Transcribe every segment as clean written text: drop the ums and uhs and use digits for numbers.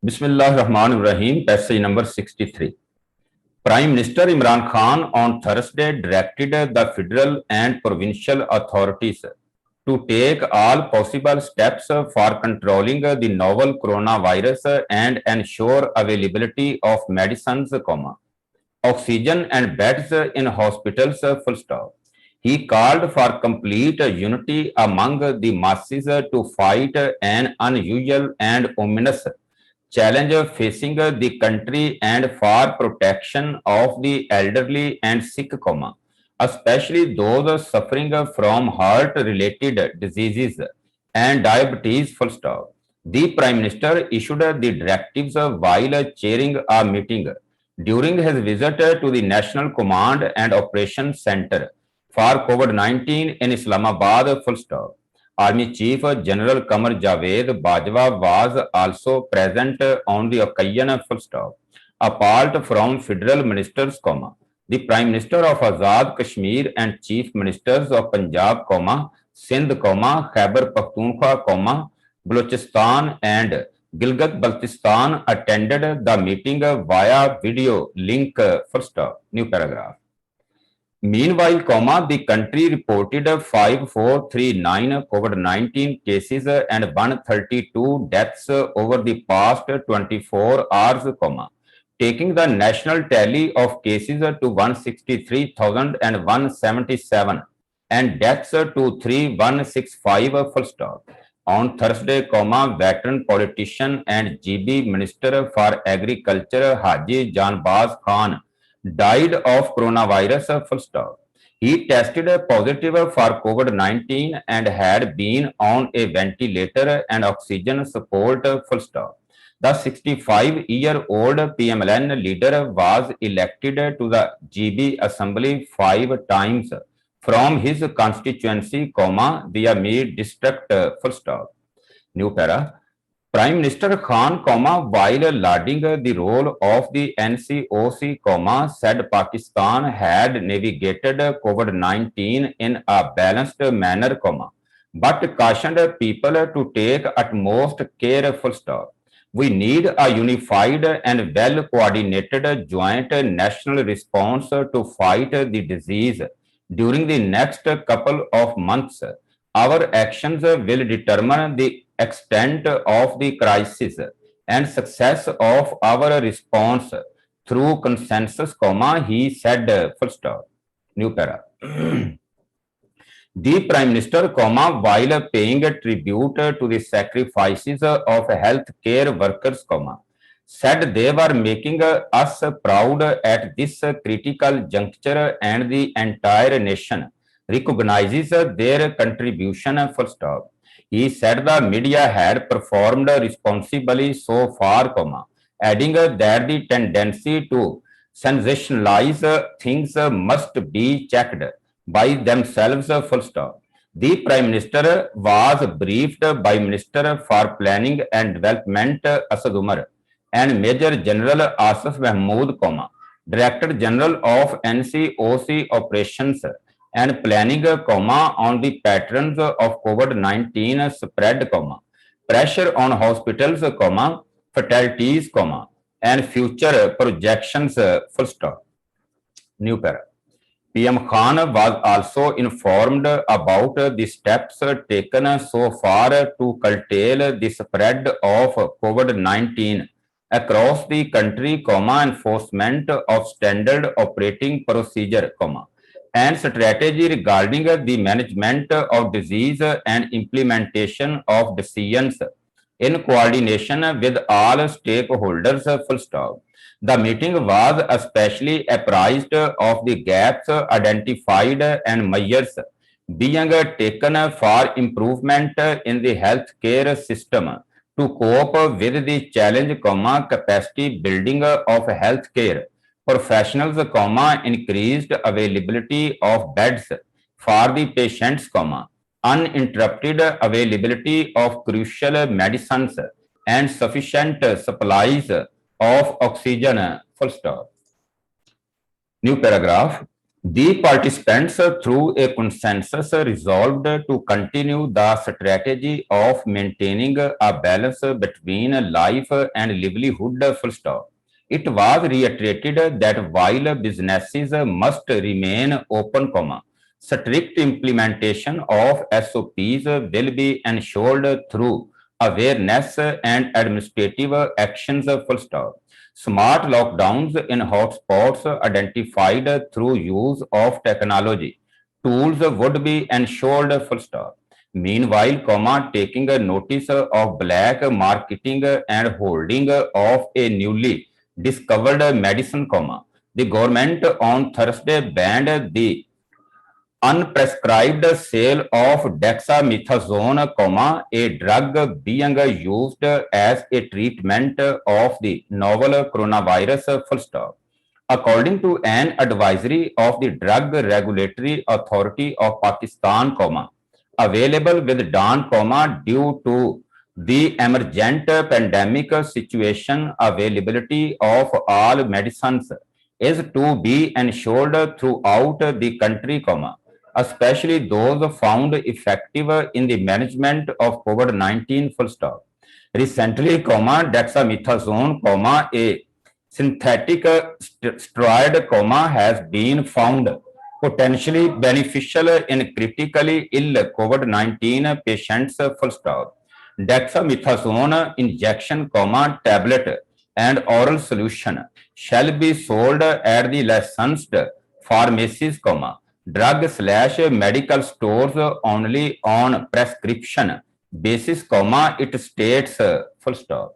Bismillahirrahmanirrahim. Passage number 63. Prime Minister Imran Khan on Thursday directed the federal and provincial authorities to take all possible steps for controlling the novel coronavirus and ensure availability of medicines, oxygen and beds in hospitals, full stop. He called for complete unity among the masses to fight an unusual and ominous challenge facing the country and for protection of the elderly and sick, especially those suffering from heart-related diseases and diabetes, full stop. The Prime Minister issued the directives while chairing a meeting during his visit to the National Command and Operations Center for COVID-19 in Islamabad, full stop. Army Chief General Qamar Javed Bajwa was also present on the occasion, full stop. Apart from federal ministers, the Prime Minister of Azad Kashmir and Chief Ministers of Punjab, Sindh, Khyber Pakhtunkhwa, Balochistan and Gilgit-Baltistan attended the meeting via video link, full stop. New paragraph. Meanwhile, the country reported 5,439 COVID-19 cases and 132 deaths over the past 24 hours, taking the national tally of cases to 163,177 and deaths to 3,165, full stop. On Thursday, veteran politician and GB Minister for Agriculture Haji Janbaz Khan died of coronavirus, full stop. He tested positive for COVID-19 and had been on a ventilator and oxygen support, full stop. The 65-year-old PMLN leader was elected to the GB Assembly 5 times from his constituency, via Mir district, full stop. New para. Prime Minister Khan, while lauding the role of the NCOC, said Pakistan had navigated COVID-19 in a balanced manner, but cautioned people to take utmost care, full stop. We need a unified and well-coordinated joint national response to fight the disease during the next couple of months. Our actions will determine the extent of the crisis and success of our response through consensus, he said, full stop. New para. The Prime Minister, while paying a tribute to the sacrifices of healthcare workers, said they were making us proud at this critical juncture and the entire nation recognizes their contribution, full stop. He said the media had performed responsibly so far, adding that the tendency to sensationalize things must be checked by themselves, full stop. The Prime Minister was briefed by Minister for Planning and Development Asad Umar and Major General Asif Mahmood, Director General of NCOC Operations and planning, on the patterns of COVID-19 spread, pressure on hospitals, fatalities, and future projections, full stop. New para. PM Khan was also informed about the steps taken so far to curtail the spread of COVID-19 across the country, enforcement of standard operating procedure, and strategy regarding the management of disease and implementation of decisions in coordination with all stakeholders, full stop. The meeting was especially apprised of the gaps identified and measures being taken for improvement in the healthcare system to cope with the challenge, capacity building of healthcare professionals, increased availability of beds for the patients, uninterrupted availability of crucial medicines and sufficient supplies of oxygen, full stop. New paragraph. The participants, through a consensus, resolved to continue the strategy of maintaining a balance between life and livelihood. Full stop. It was reiterated that while businesses must remain open, strict implementation of SOPs will be ensured through awareness and administrative actions. Full stop. Smart lockdowns in hotspots identified through use of technology tools would be ensured. Full stop. Meanwhile, taking a notice of black marketing and holding of a newly discovered medicine, the government on Thursday banned the unprescribed sale of dexamethasone, a drug being used as a treatment of the novel coronavirus. Full stop. According to an advisory of the Drug Regulatory Authority of Pakistan, available with Dawn, due to the emergent pandemic situation, availability of all medicines is to be ensured throughout the country, especially those found effective in the management of COVID-19. Full stop. Recently, dexamethasone, a synthetic steroid, has been found potentially beneficial in critically ill COVID-19 patients. Full stop. Dexamethasone injection, tablet and oral solution shall be sold at the licensed pharmacies, drug/medical stores only on prescription basis, it states. Full stop.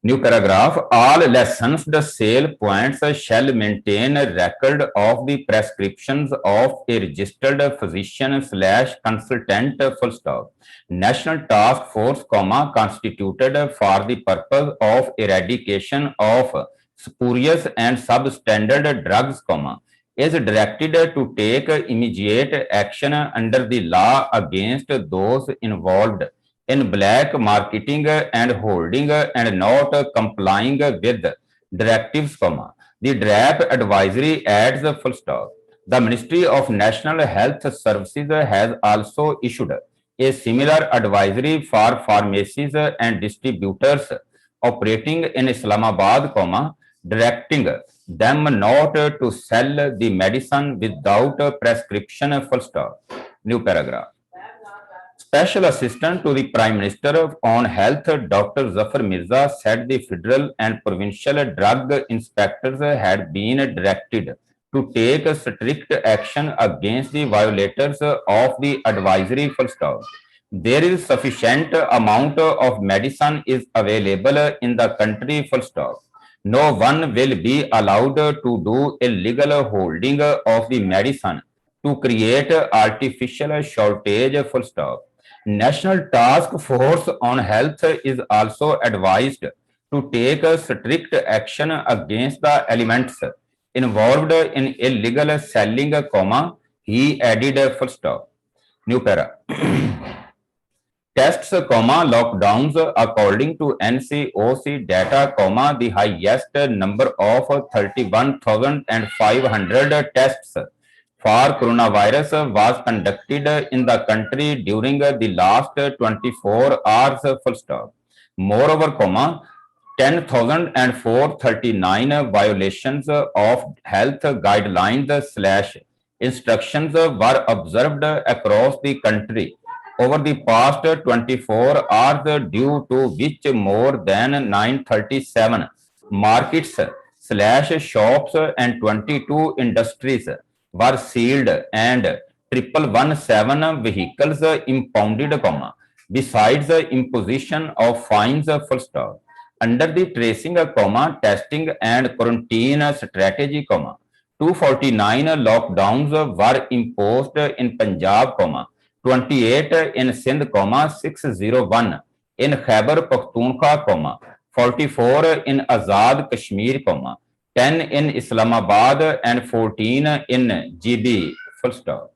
New paragraph. All licensed sale points shall maintain a record of the prescriptions of a registered physician/consultant. Full stop. National task force, constituted for the purpose of eradication of spurious and substandard drugs, is directed to take immediate action under the law against those involved in black marketing and holding and not complying with directives, The draft advisory adds. Full stop. The Ministry of National Health Services has also issued a similar advisory for pharmacies and distributors operating in Islamabad, directing them not to sell the medicine without a prescription. Full stop. New paragraph. Special Assistant to the Prime Minister on Health, Dr. Zafar Mirza, said the federal and provincial drug inspectors had been directed to take strict action against the violators of the advisory. Full stop. There is sufficient amount of medicine is available in the country. Full stop. No one will be allowed to do illegal holding of the medicine to create artificial shortage. Full stop. National Task Force on Health is also advised to take strict action against the elements involved in illegal selling, he added. Full stop. New para. Tests, lockdowns, according to NCOC data, the highest number of 31,500 tests for coronavirus was conducted in the country during the last 24 hours. Full stop. Moreover, 10,439 violations of health guidelines/instructions were observed across the country over the past 24 hours, due to which more than 937 markets/shops and 22 industries were sealed and 117 vehicles impounded, besides the imposition of fines. Full stop. Under the tracing, testing and quarantine strategy, 249 lockdowns were imposed in Punjab, 28 in Sindh, 601 in Khyber Pakhtunkhwa, 44 in Azad Kashmir, 10 in Islamabad and 14 in GB. Full stop.